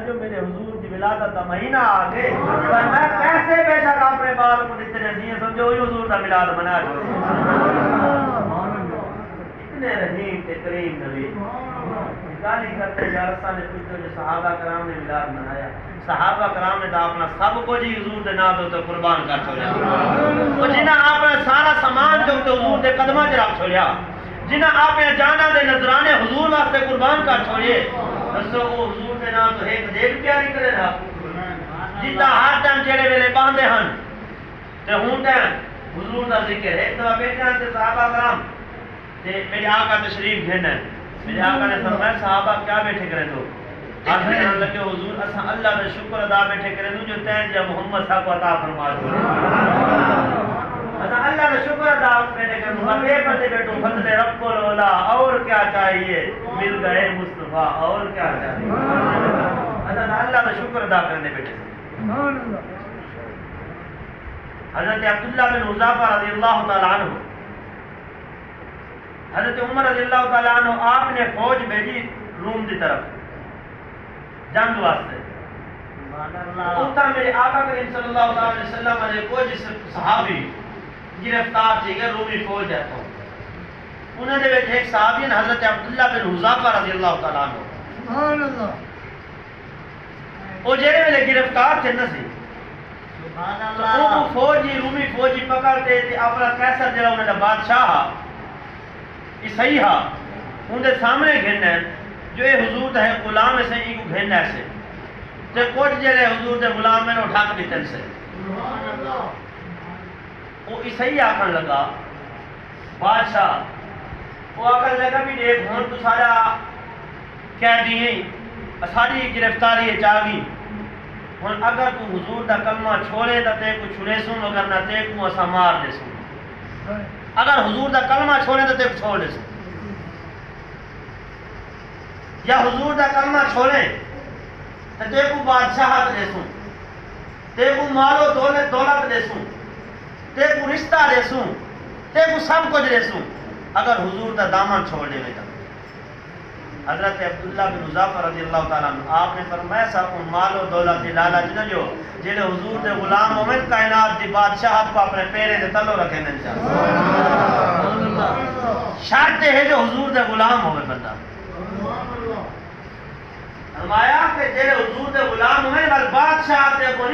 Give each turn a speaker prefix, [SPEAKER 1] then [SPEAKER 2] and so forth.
[SPEAKER 1] جو میرے حضور کی ولادت کا مہینہ آ گئے میں کیسے بے شک اپنے بال کو اتنے نہیں سمجھو وہی حضور کا میلاد منا اتنے رحیم تے کریم نبی گالی کرتے یارسا نے پوچھو جو صحابہ کرام نے میلاد منایا صحابہ کرام نے تو اپنا سب کچھ ہی حضور دے نام تے قربان کر چھوڑیا وہ جنہاں اپنا سارا سامان جو حضور دے قدماں وچ رکھ چھوڑیا جنہاں اپنے جانا دے نذرانے حضور واسطے قربان کر چھوڑیے دسو وہ حضور دے نام تو ایک دیکھ پیاری کرے رہا جتا ہر ٹائم جڑے ویلے باندھے ہن تے ہن ٹائم حضور دا ذکر ہے تو بیٹھے ہیں تے صحابہ کرام تے میرے آقا تشریف گھن ہے میرے آقا نے فرمایا صحابہ کیا بیٹھے کرے تو آپ نے کہنے لگے حضور اساں اللہ کا شکر ادا بیٹھے کرے تو جو تین جب محمد صاحب کو عطا فرما دو اساں اللہ کا شکر ادا بیٹھے کرے تو بے بندے بیٹھو فضل رب العلا اور کیا چاہیے مل گئے مصطفیٰ اور کیا چاہیے اساں اللہ کا شکر ادا کرنے بیٹھے حضرت عبداللہ بن حذافہ رضی اللہ تعالیٰ عنہ حضرت عمر رضی اللہ تعالیٰ عنہ آپ نے فوج بھیجی روم کی طرف جنگ واسطے اتنا میرے آقا کریم صلی اللہ علیہ وسلم نے کوئی صحابی گرفتار تھی کہ رومی فوج جاتا ہوں انہوں نے ایک صحابی حضرت عبداللہ بن حذافہ رضی اللہ تعالیٰ عنہ وہ جڑے ویلے گرفتار تھے نہ سی وہ فوجی رومی فوجی پکڑتے تھے اپنا کیسر جڑا انہوں نے بادشاہ عیسائی ہا ان دے سامنے گھن ہے جو یہ حضور ہے غلام سے ان کو گھن ایسے تے کچھ جڑے حضور دے غلام میں ڈھک دیتن سے وہ عیسائی آکھن لگا بادشاہ وہ آکھن لگا بھی دیکھ ہن تو سارا قیدی ہیں ساری گرفتاری چاہی ہن اگر تو حضور دا کلمہ چھوڑے تو تے کو چھڑے سوں مگر نہ تے کو اسا مار دے سوں اگر حضور دا کلمہ چھوڑے تو تے کو چھوڑ دے سوں یا حضور دا کلمہ چھوڑے تو تے کو بادشاہت دے سوں تے کو مال و دولت دے سوں تے کو رشتہ دے سوں تے کو سب کچھ دے سوں اگر حضور دا دامن چھوڑ دے تو حضرت عبداللہ بن حذافہ رضی اللہ تعالیٰ عنہ آپ نے فرمایا سب مال و دولت دی لالچ نہ جو جڑے حضور دے غلام ہوئے کائنات دی بادشاہت کو اپنے پیرے دے تلو رکھے نہ شرط ہے جو حضور دے غلام ہوئے بندہ فرمایا کہ جڑے حضور دے غلام ہوئے بادشاہت دے